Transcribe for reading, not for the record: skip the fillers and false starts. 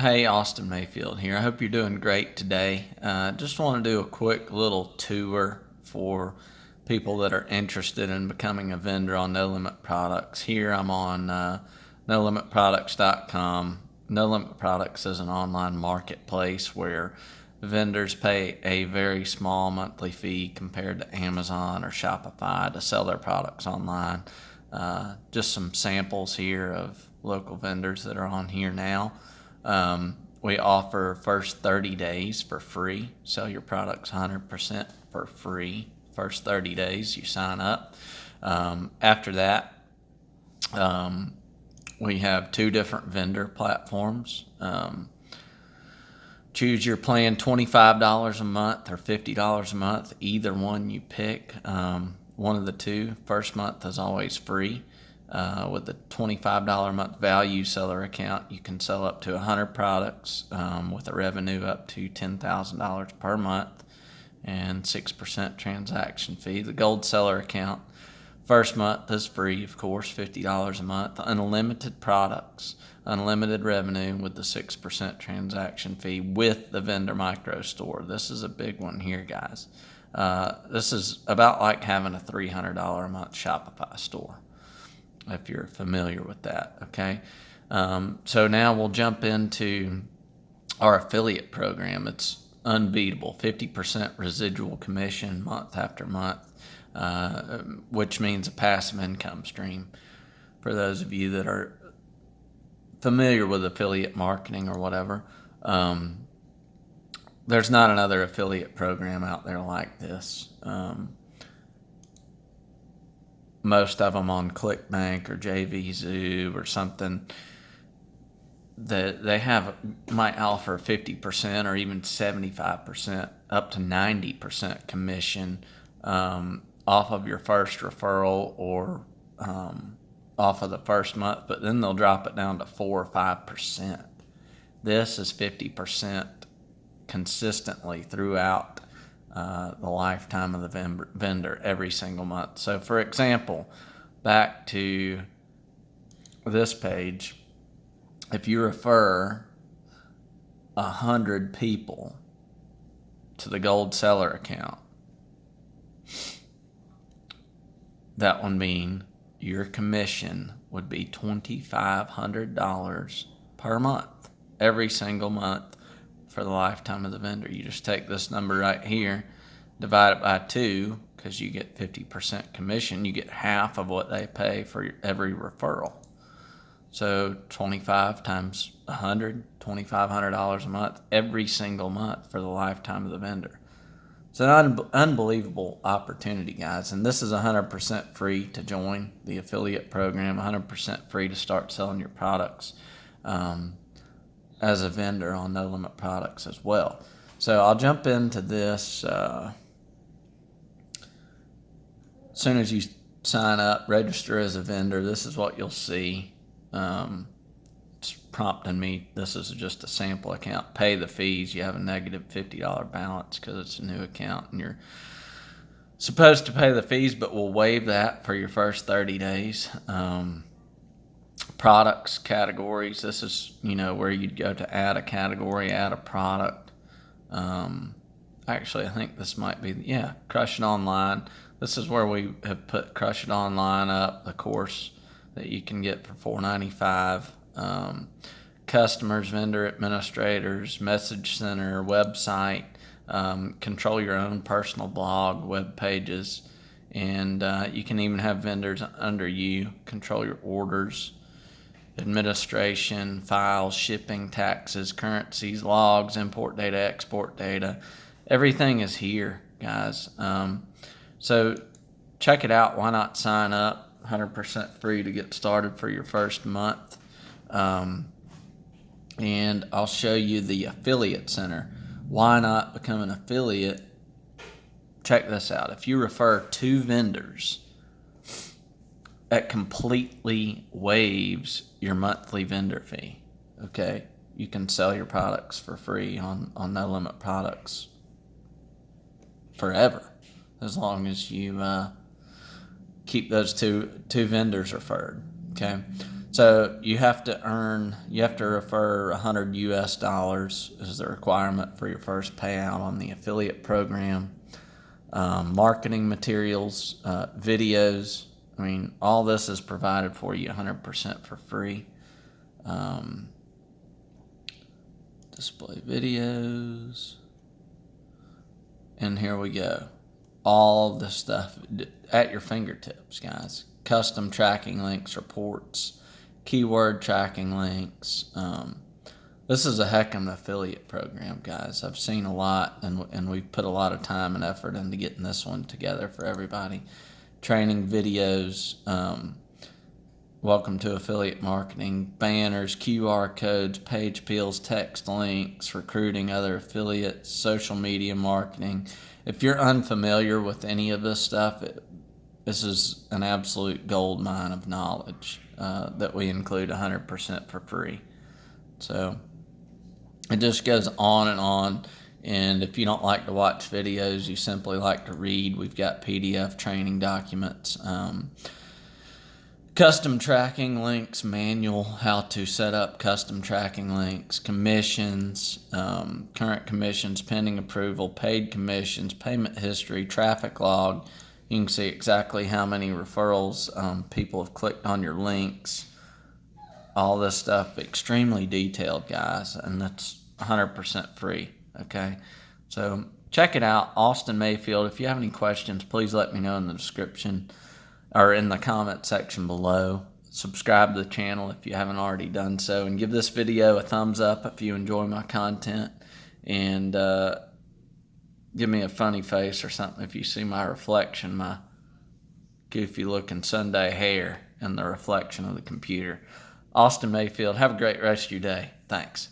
Hey, Austin Mayfield here. I hope you're doing great today. Just want to do a quick little tour for people that are interested in becoming a vendor on No Limit Products. Here I'm on NoLimitProducts.com. No Limit Products is an online marketplace where vendors pay a very small monthly fee compared to Amazon or Shopify to sell their products online. Just some samples here of local vendors that are on here now. We offer first 30 days for free. Sell your products 100% for free. First 30 days you sign up. After that, we have two different vendor platforms. Choose your plan, $25 a month or $50 a month. Either one you pick. One of the two. First month is always free. With the $25 a month value seller account, you can sell up to 100 products with a revenue up to $10,000 per month and 6% transaction fee. The gold seller account, first month is free, of course, $50 a month. Unlimited products, unlimited revenue with the 6% transaction fee with the vendor micro store. This is a big one here, guys. This is about like having a $300 a month Shopify store, if you're familiar with that, okay? So now we'll jump into our affiliate program. It's unbeatable, 50% residual commission month after month, which means a passive income stream. For those of you that are familiar with affiliate marketing or whatever, there's not another affiliate program out there like this. Most of them on ClickBank or JVZoo or something that they might offer 50% or even 75%, up to 90% commission off of your first referral or off of the first month, but then they'll drop it down to 4 or 5%. This is 50% consistently throughout the lifetime of the vendor every single month. So for example, back to this page, if you refer 100 people to the gold seller account, that would mean your commission would be $2,500 per month, every single month for the lifetime of the vendor. You just take this number right here, divide it by 2, because you get 50% commission. You get half of what they pay for every referral. So 25 times 100, $2,500 a month, every single month for the lifetime of the vendor. It's an unbelievable opportunity, guys. And this is 100% free to join the affiliate program, 100% free to start selling your products as a vendor on No Limit Products as well. So I'll jump into this. As soon as you sign up, register as a vendor, this is what you'll see. It's prompting me. This is just a sample account. Pay the fees. You have a negative $50 balance because it's a new account and you're supposed to pay the fees, but we'll waive that for your first 30 days. Products, categories. This is, where you'd go to add a category, add a product. Actually, I think this might be, Crush It Online. This is where we have put Crush It Online up, the course that you can get for $4.95. Customers, vendor administrators, message center, website, control your own personal blog, web pages, and you can even have vendors under you control your orders, administration, files, shipping, taxes, currencies, logs, import data, export data. Everything is here, guys. So check it out. Why not sign up? 100% free to get started for your first month. And I'll show you the affiliate center. Why not become an affiliate? Check this out. If you refer 2 vendors, that completely waives your monthly vendor fee. Okay, you can sell your products for free on No Limit Products forever, as long as you keep those two vendors referred. Okay, So you have to refer $100 US is the requirement for your first payout on the affiliate program. Marketing materials, videos. I mean, all this is provided for you 100% for free. Display videos. And here we go. All the stuff at your fingertips, guys. Custom tracking links, reports, keyword tracking links. This is a heck of an affiliate program, guys. I've seen a lot, and we've put a lot of time and effort into getting this one together for everybody. Training videos, welcome to affiliate marketing, banners, QR codes, page peels, text links, recruiting other affiliates, social media marketing. If you're unfamiliar with any of this stuff, this is an absolute gold mine of knowledge that we include 100% for free. So it just goes on and on. And if you don't like to watch videos, you simply like to read, we've got PDF training documents, custom tracking links, manual, how to set up custom tracking links, commissions, current commissions, pending approval, paid commissions, payment history, traffic log. You can see exactly how many referrals people have clicked on your links. All this stuff, extremely detailed, guys, and that's 100% free, okay? So check it out, Austin Mayfield. If you have any questions, please let me know in the description or in the comment section below. Subscribe to the channel if you haven't already done so, and give this video a thumbs up if you enjoy my content, and give me a funny face or something if you see my reflection, my goofy looking Sunday hair in the reflection of the computer. Austin Mayfield, have a great rest of your day. Thanks.